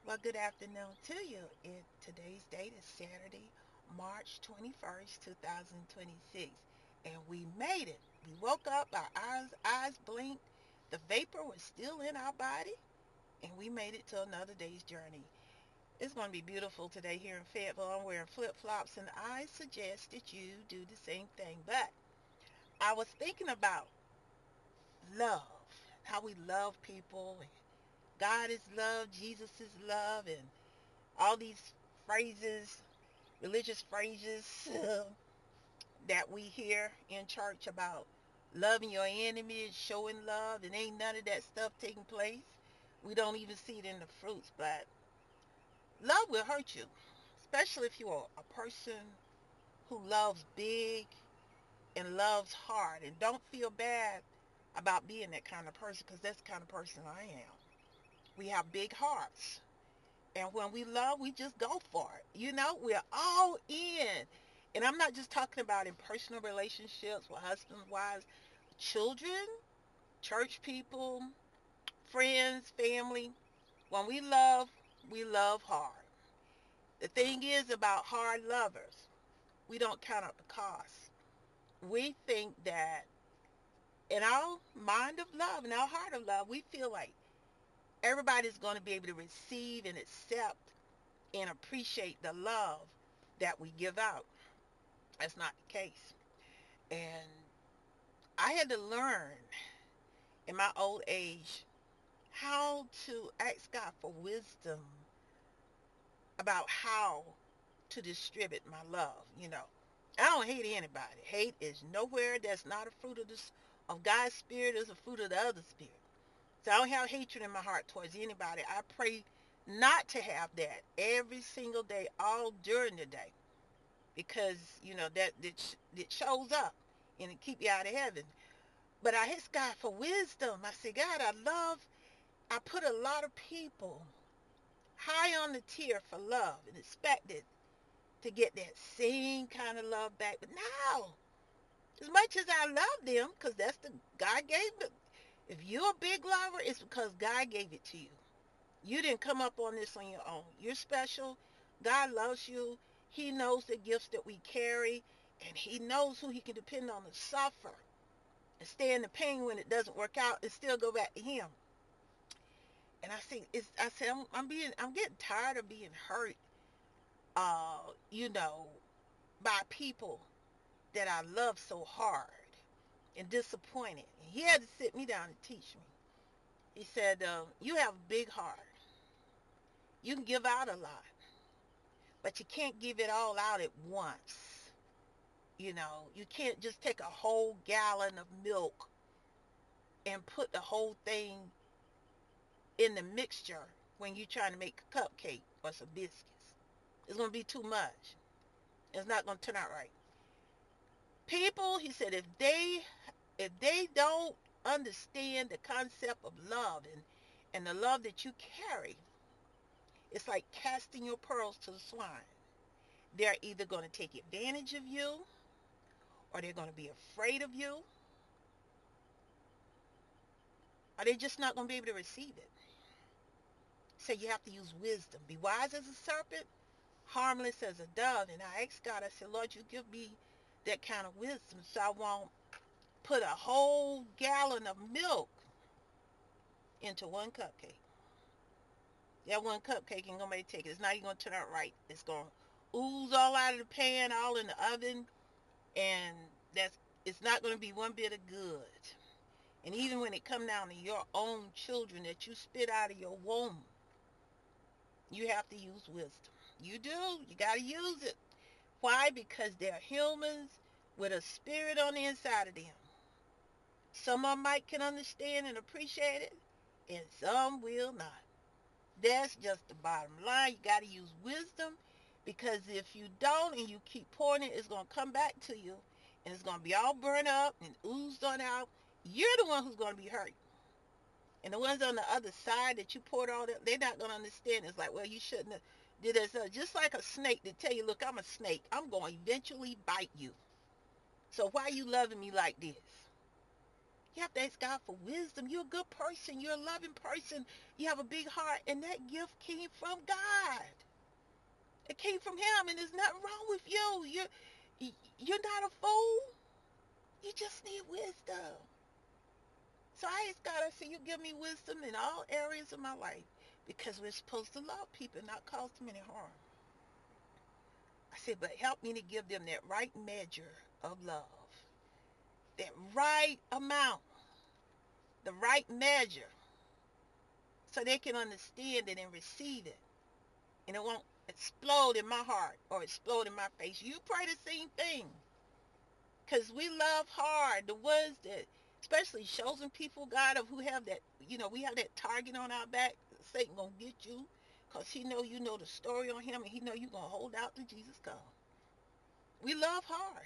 Well, good afternoon to you. Today's date is Saturday, March 21st, 2026, and we made it. We woke up, our eyes blinked, the vapor was still in our body, and we made it to another day's journey. It's going to be beautiful today here in Fayetteville. I'm wearing flip-flops, and I suggest that you do the same thing. But I was thinking about love, how we love people, and God is love, Jesus is love, and all these phrases, religious phrases that we hear in church about loving your enemies, showing love, and ain't none of that stuff taking place. We don't even see it in the fruits, but love will hurt you, especially if you're a person who loves big and loves hard and don't feel bad about being that kind of person because that's the kind of person I am. We have big hearts. And when we love, we just go for it. We're all in. And I'm not just talking about in personal relationships with husbands, wives, children, church people, friends, family. When we love hard. The thing is about hard lovers, we don't count up the cost. We think that in our mind of love, in our heart of love, we feel like everybody's going to be able to receive and accept and appreciate the love that we give out. That's not the case. And I had to learn in my old age how to ask God for wisdom about how to distribute my love. I don't hate anybody. Hate is nowhere. That's not a fruit of God's spirit. It's a fruit of the other spirit. So I don't have hatred in my heart towards anybody. I pray not to have that every single day, all during the day, because that shows up and it keep you out of heaven. But I ask God for wisdom. I say, God, I put a lot of people high on the tier for love and expected to get that same kind of love back. But now, as much as I love them, because that's the God gave it. If you're a big lover, it's because God gave it to you. You didn't come up on this on your own. You're special. God loves you. He knows the gifts that we carry, and He knows who He can depend on to suffer and stay in the pain when it doesn't work out and still go back to Him. And I said, I'm getting tired of being hurt, uh, you know, by people that I love so hard and disappointed. And he had to sit me down and teach me. He said, you have a big heart. You can give out a lot, but you can't give it all out at once. You can't just take a whole gallon of milk and put the whole thing in the mixture when you're trying to make a cupcake or some biscuits. It's going to be too much. It's not going to turn out right. People, he said, if they don't understand the concept of love and the love that you carry, it's like casting your pearls to the swine. They're either going to take advantage of you or they're going to be afraid of you or they're just not going to be able to receive it. So you have to use wisdom. Be wise as a serpent, harmless as a dove. And I asked God, I said, Lord, you give me that kind of wisdom so I won't put a whole gallon of milk into one cupcake. That one cupcake ain't gonna make it take it. It's not even gonna turn out right. It's gonna ooze all out of the pan, all in the oven, and that's it's not gonna be one bit of good. And even when it come down to your own children that you spit out of your womb, you have to use wisdom. You do. You gotta use it. Why? Because they're humans with a spirit on the inside of them. Some of them might can understand and appreciate it, and some will not. That's just the bottom line. You got to use wisdom because if you don't and you keep pouring it, it's going to come back to you and it's going to be all burned up and oozed on out. You're the one who's going to be hurt. And the ones on the other side that you poured all that, they're not going to understand. It's like, well, you shouldn't have did this. Just like a snake to tell you, look, I'm a snake. I'm going to eventually bite you. So why are you loving me like this? You have to ask God for wisdom. You're a good person. You're a loving person. You have a big heart, and that gift came from God. It came from Him, and there's nothing wrong with you. You're not a fool. You just need wisdom. So I asked God, I said, you give me wisdom in all areas of my life because we're supposed to love people, not cause them any harm. I said, but help me to give them that right measure of love, that right amount, the right measure, so they can understand it and receive it. And it won't explode in my heart or explode in my face. You pray the same thing. Because we love hard. The ones that, especially chosen people, God, of who have that, we have that target on our back. Satan going to get you because he know you know the story on him and he know you going to hold out till Jesus come. We love hard.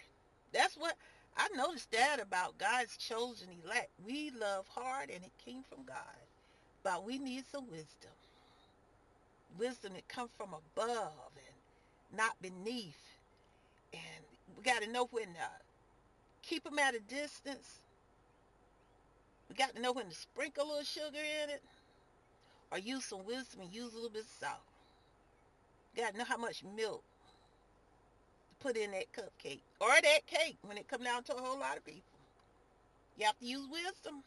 That's what, I noticed that about God's chosen elect. We love hard and it came from God. But we need some wisdom. Wisdom that comes from above and not beneath. And we got to know when to keep them at a distance. We got to know when to sprinkle a little sugar in it or use some wisdom and use a little bit of salt. Got to know how much milk to put in that cupcake or that cake when it comes down to a whole lot of people. You have to use wisdom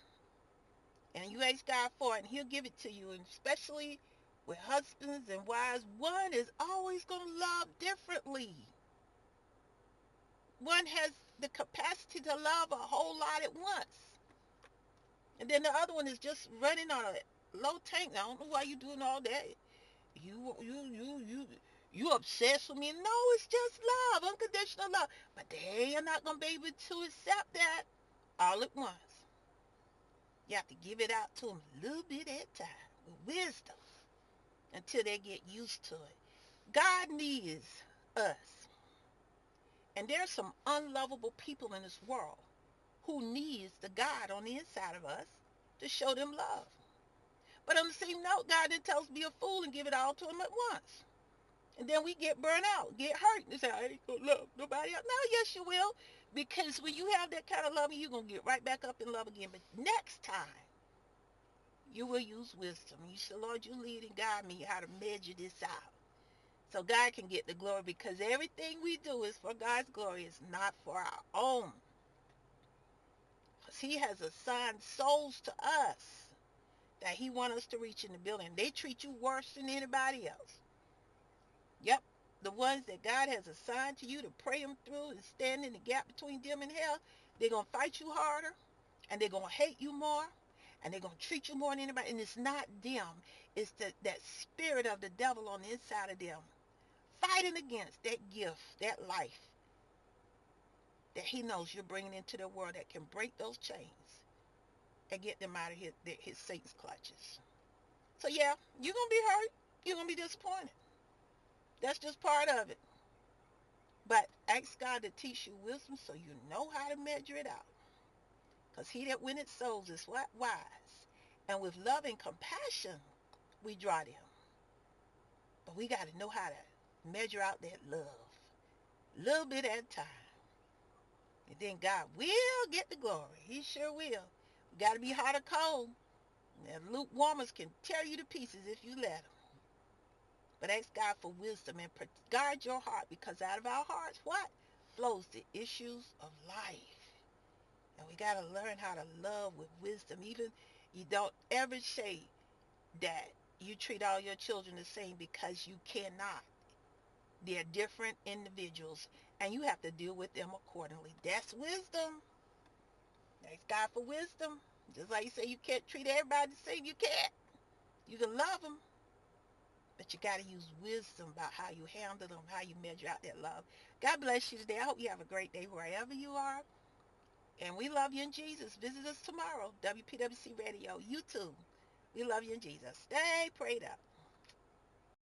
and you ask God for it and he'll give it to you. And especially with husbands and wives, one is always going to love differently. One has the capacity to love a whole lot at once. And then the other one is just running on a low tank. I don't know why you doing all that. You obsessed with me. No, it's just love, unconditional love. But they are not going to be able to accept that all at once. You have to give it out to them a little bit at a time with wisdom until they get used to it. God needs us. And there's some unlovable people in this world who needs the God on the inside of us to show them love. But on the same note, God didn't tell us to be a fool and give it all to him at once. And then we get burnt out, get hurt, and say, I ain't gonna love nobody else. No, yes, you will. Because when you have that kind of love, you're gonna get right back up in love again. But next time, you will use wisdom. You say, Lord, you lead and guide me how to measure this out. So God can get the glory because everything we do is for God's glory. It's not for our own. Because he has assigned souls to us that he wants us to reach in the building. They treat you worse than anybody else. Yep, the ones that God has assigned to you to pray them through and stand in the gap between them and hell, they're going to fight you harder and they're going to hate you more and they're going to treat you more than anybody. And it's not them. It's that spirit of the devil on the inside of them fighting against that gift, that life that he knows you're bringing into the world that can break those chains and get them out of his Satan's clutches. So yeah, you're going to be hurt. You're going to be disappointed. That's just part of it. But ask God to teach you wisdom so you know how to measure it out. Because he that winneth souls is what? Wise. And with love and compassion, we draw them. But we got to know how to measure out that love. A little bit at a time. And then God will get the glory. He sure will. You got to be hot or cold. And lukewarmers can tear you to pieces if you let them. But ask God for wisdom and guard your heart because out of our hearts, what? Flows the issues of life. And we got to learn how to love with wisdom. Even you don't ever say that you treat all your children the same because you cannot. They're different individuals and you have to deal with them accordingly. That's wisdom. Thanks God for wisdom. Just like you say you can't treat everybody the same, you can't. You can love them, but you got to use wisdom about how you handle them, how you measure out that love. God bless you today. I hope you have a great day wherever you are. And we love you in Jesus. Visit us tomorrow, WPWC Radio, YouTube. We love you in Jesus. Stay prayed up.